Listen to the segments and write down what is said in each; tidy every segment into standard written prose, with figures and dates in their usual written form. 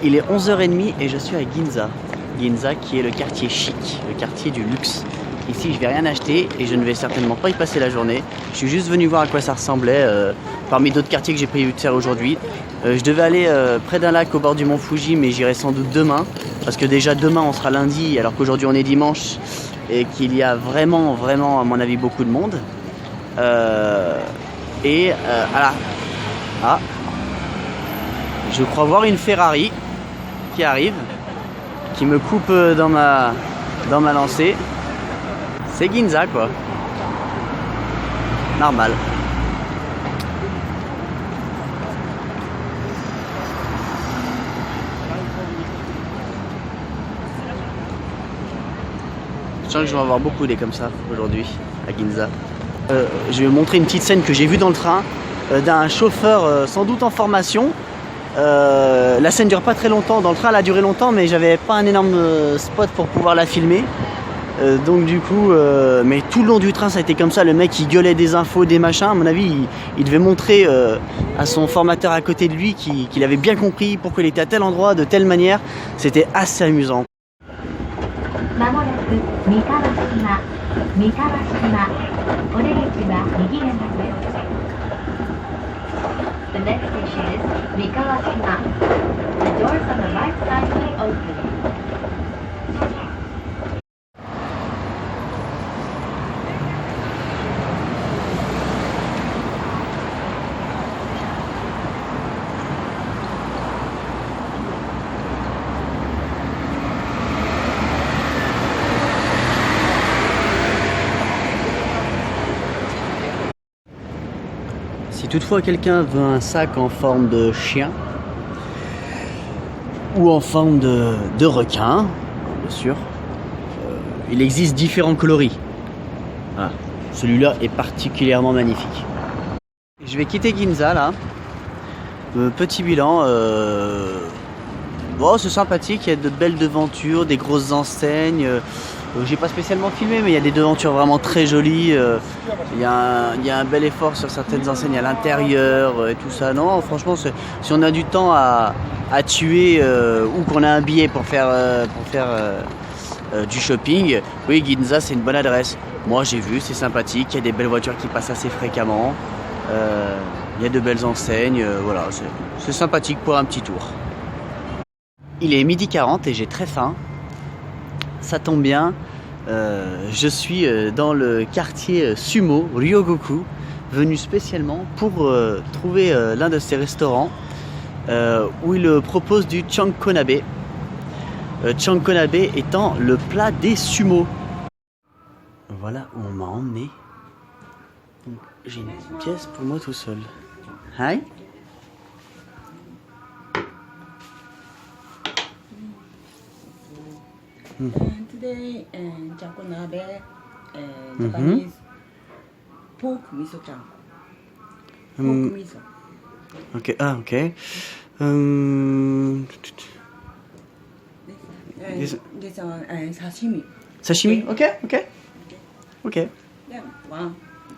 Il est 11h30 et je suis à Ginza. Ginza qui est le quartier chic, le quartier du luxe. Ici je vais rien acheter et je ne vais certainement pas y passer la journée. Je suis juste venu voir à quoi ça ressemblait parmi d'autres quartiers que j'ai prévu de faire aujourd'hui. Je devais aller près d'un lac au bord du mont Fuji, mais j'irai sans doute demain. Parce que déjà demain on sera lundi alors qu'aujourd'hui on est dimanche et qu'il y a vraiment à mon avis beaucoup de monde. Voilà. Ah, je crois voir une Ferrari qui arrive, qui me coupe dans ma lancée. C'est Ginza quoi. Normal. Je sens que je vais en avoir beaucoup des comme ça aujourd'hui à Ginza. Je vais vous montrer une petite scène que j'ai vue dans le train d'un chauffeur sans doute en formation. La scène dure pas très longtemps, dans le train elle a duré longtemps mais j'avais pas un énorme spot pour pouvoir la filmer. Donc du coup, mais tout le long du train ça a été comme ça, le mec il gueulait des infos, des machins, à mon avis il devait montrer à son formateur à côté de lui qu'il avait bien compris pourquoi il était à tel endroit, de telle manière, c'était assez amusant. The next station is Mikawashima. The doors on the right side will open. Si toutefois quelqu'un veut un sac en forme de chien ou en forme de requin, bien sûr, il existe différents coloris. Voilà. Celui-là est particulièrement magnifique. Je vais quitter Ginza là. Petit bilan. Bon, c'est sympathique, il y a de belles devantures, des grosses enseignes. J'ai pas spécialement filmé, mais il y a des devantures vraiment très jolies. Il y a un bel effort sur certaines enseignes à l'intérieur et tout ça. Non, franchement, si on a du temps à tuer ou qu'on a un billet pour faire du shopping, oui, Ginza c'est une bonne adresse. Moi j'ai vu, c'est sympathique, il y a des belles voitures qui passent assez fréquemment. Il y a de belles enseignes, voilà, c'est sympathique pour un petit tour. Il est 12h40 et j'ai très faim. Ça tombe bien, je suis dans le quartier Sumo, Ryogoku, venu spécialement pour trouver l'un de ces restaurants où il propose du chankonabe. Chankonabe étant le plat des sumo. Voilà où on m'a emmené. Donc, j'ai une pièce pour moi tout seul. Hi. Today, chankonabe, Japanese pork miso chan. Pork miso. Ok, ah ok. This one sashimi. Sashimi, ok. Then one.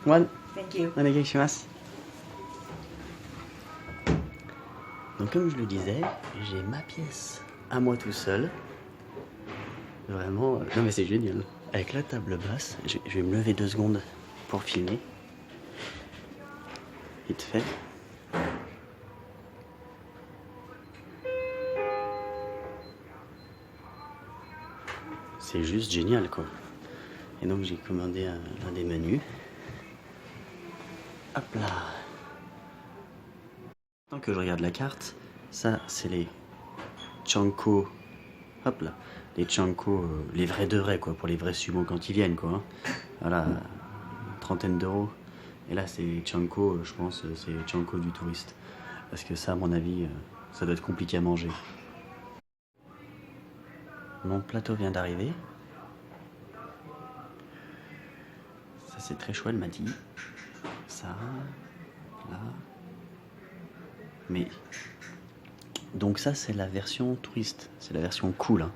One. Thank you. Onegaishimasu. Donc comme je le disais, j'ai ma pièce à moi tout seul. Vraiment, non mais c'est génial. Avec la table basse, je vais me lever 2 secondes pour filmer. Vite fait. C'est juste génial quoi. Et donc j'ai commandé un des menus. Hop là. Tant que je regarde la carte, ça c'est les chanko. Hop là. Les chanko, les vrais de vrais quoi, pour les vrais sumo quand ils viennent quoi. Hein. Voilà, une trentaine d'euros. Et là c'est les chanko, je pense c'est les chanko du touriste. Parce que ça à mon avis, ça doit être compliqué à manger. Mon plateau vient d'arriver. Ça c'est très chouette, elle m'a dit. Ça, là. Mais donc ça c'est la version touriste, c'est la version cool. Hein.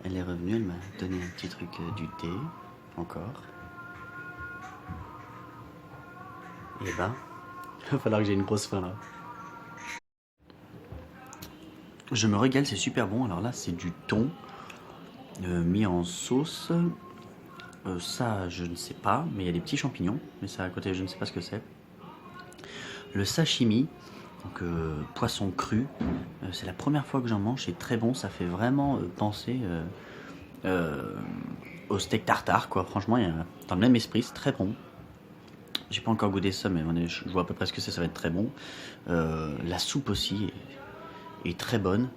Elle est revenue, elle m'a donné un petit truc du thé, encore. Et ben, il va falloir que j'ai une grosse faim là. Je me régale, c'est super bon. Alors là, c'est du thon mis en sauce. Ça, je ne sais pas, mais il y a des petits champignons. Mais ça, à côté, je ne sais pas ce que c'est. Le sashimi, donc poisson cru. C'est la première fois que j'en mange. C'est très bon. Ça fait vraiment penser au steak tartare, quoi. Franchement, il y a dans le même esprit. C'est très bon. J'ai pas encore goûté ça, mais je vois à peu près ce que c'est. Ça va être très bon. La soupe aussi est très bonne.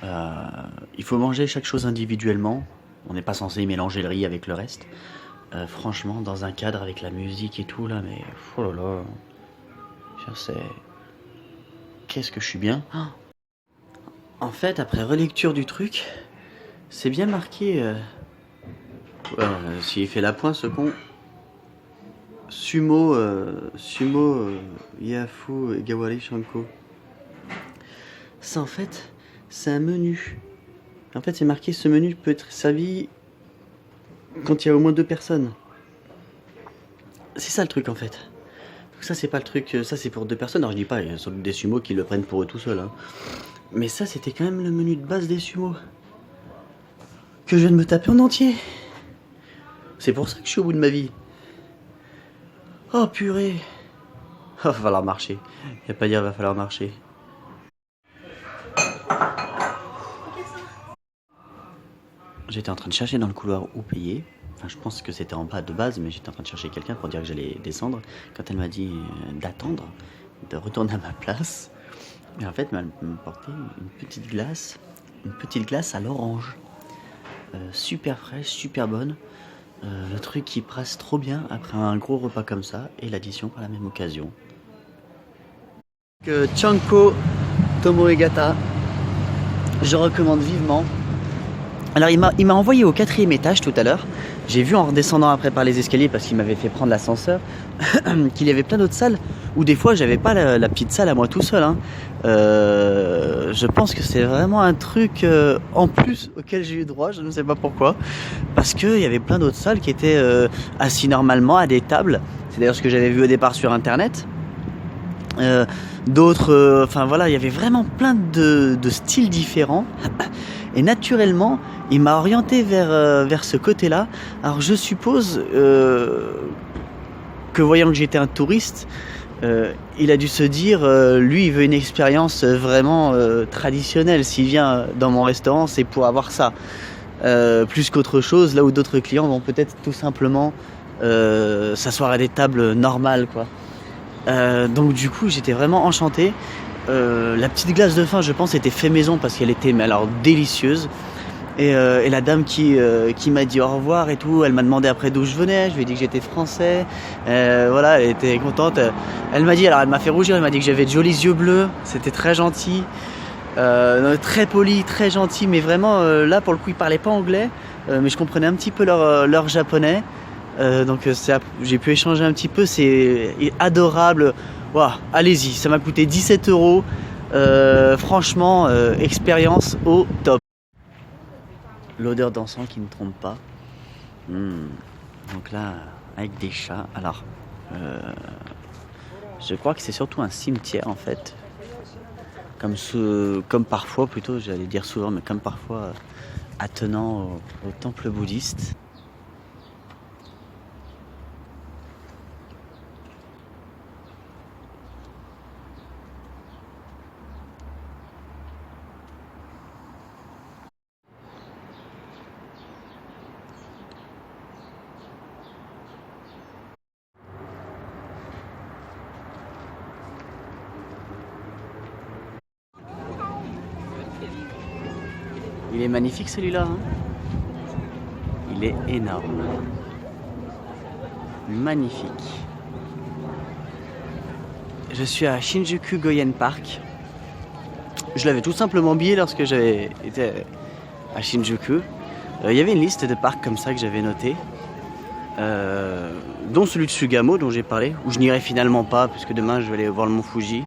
Il faut manger chaque chose individuellement. On n'est pas censé mélanger le riz avec le reste. Franchement, dans un cadre avec la musique et tout là, mais oh là là, qu'est-ce que je suis bien. En fait, après relecture du truc, c'est bien marqué. S'il fait la pointe, ce con. Sumo Yafu Gawari Shanko. Ça en fait, c'est un menu. En fait, c'est marqué ce menu peut être servi quand il y a au moins 2 personnes. C'est ça le truc en fait. Donc ça c'est pas le truc, ça c'est pour 2 personnes. Alors je dis pas, il y a des sumos qui le prennent pour eux tout seuls. Hein. Mais ça c'était quand même le menu de base des sumos. Que je viens de me taper en entier. C'est pour ça que je suis au bout de ma vie. Oh purée. Oh, va falloir marcher. Y a pas à dire, va falloir marcher. J'étais en train de chercher dans le couloir où payer. Enfin, je pense que c'était en bas de base, mais j'étais en train de chercher quelqu'un pour dire que j'allais descendre. Quand elle m'a dit d'attendre, de retourner à ma place. Et en fait, elle m'a porté une petite glace à l'orange. Super fraîche, super bonne. Le truc qui passe trop bien après un gros repas comme ça. Et l'addition par la même occasion. Chanko Tomoegata. Je recommande vivement. Alors il m'a envoyé au 4e étage tout à l'heure. J'ai vu en redescendant après par les escaliers parce qu'il m'avait fait prendre l'ascenseur qu'il y avait plein d'autres salles où des fois j'avais pas la petite salle à moi tout seul. Hein. Je pense que c'est vraiment un truc en plus auquel j'ai eu droit, je ne sais pas pourquoi. Parce qu'il y avait plein d'autres salles qui étaient assis normalement à des tables. C'est d'ailleurs ce que j'avais vu au départ sur internet. D'autres, enfin voilà, il y avait vraiment plein de styles différents. Et naturellement, il m'a orienté vers ce côté-là. Alors je suppose que voyant que j'étais un touriste, il a dû se dire, lui il veut une expérience vraiment traditionnelle. S'il vient dans mon restaurant, c'est pour avoir ça. Plus qu'autre chose, là où d'autres clients vont peut-être tout simplement s'asseoir à des tables normales, quoi. Donc du coup, j'étais vraiment enchanté. La petite glace de fin, je pense, était fait maison parce qu'elle était mais alors délicieuse. Et la dame qui m'a dit au revoir et tout, elle m'a demandé après d'où je venais, je lui ai dit que j'étais français. Voilà, elle était contente. Elle m'a dit, alors elle m'a fait rougir, elle m'a dit que j'avais de jolis yeux bleus, c'était très gentil. Très poli, très gentil, mais vraiment là pour le coup ils parlaient pas anglais, mais je comprenais un petit peu leur japonais. Donc j'ai pu échanger un petit peu, c'est adorable. Wow, allez-y, ça m'a coûté 17 €. Franchement, expérience au top. L'odeur d'encens qui ne trompe pas. Donc là, avec des chats. Alors, je crois que c'est surtout un cimetière en fait. Comme parfois, plutôt, j'allais dire souvent, mais comme parfois attenant au temple bouddhiste. Il est magnifique celui-là, hein. Il est énorme. Magnifique. Je suis à Shinjuku Goyen Park. Je l'avais tout simplement oublié lorsque j'avais été à Shinjuku. Il y avait une liste de parcs comme ça que j'avais noté. Dont celui de Sugamo dont j'ai parlé, où je n'irai finalement pas puisque demain je vais aller voir le mont Fuji.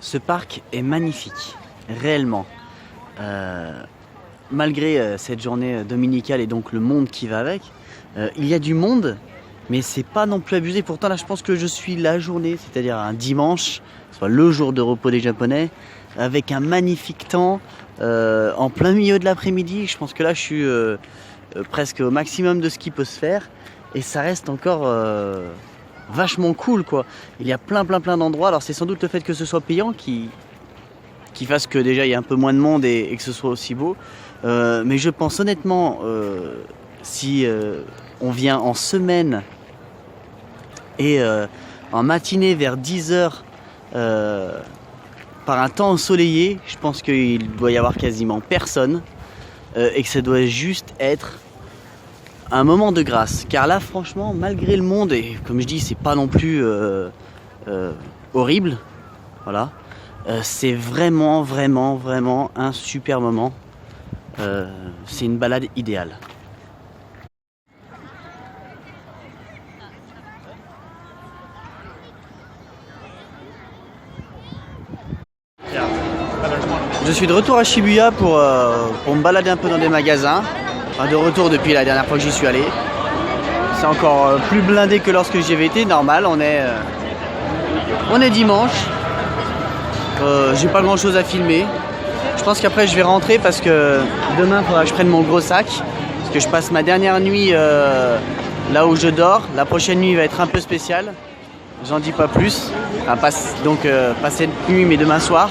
Ce parc est magnifique, réellement. Malgré cette journée dominicale et donc le monde qui va avec, il y a du monde, mais c'est pas non plus abusé. Pourtant là je pense que je suis la journée, c'est-à-dire un dimanche, soit le jour de repos des Japonais, avec un magnifique temps, en plein milieu de l'après-midi. Je pense que là je suis presque au maximum de ce qui peut se faire, et ça reste encore vachement cool quoi. Il y a plein d'endroits. Alors c'est sans doute le fait que ce soit payant qui fasse que déjà il y a un peu moins de monde et que ce soit aussi beau. Mais je pense honnêtement, si on vient en semaine et en matinée vers 10h par un temps ensoleillé, je pense qu'il doit y avoir quasiment personne et que ça doit juste être un moment de grâce. Car là franchement, malgré le monde, et comme je dis c'est pas non plus horrible, voilà, c'est vraiment un super moment. C'est une balade idéale. Je suis de retour à Shibuya pour me balader un peu dans des magasins. Enfin, de retour depuis la dernière fois que j'y suis allé. C'est encore plus blindé que lorsque j'y avais été. Normal, on est dimanche. J'ai pas grand chose à filmer. Je pense qu'après je vais rentrer parce que demain il faudra que je prenne mon gros sac. Parce que je passe ma dernière nuit là où je dors. La prochaine nuit va être un peu spéciale. J'en dis pas plus. Enfin, pas cette nuit mais demain soir.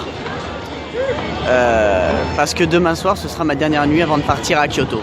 Parce que demain soir ce sera ma dernière nuit avant de partir à Kyoto.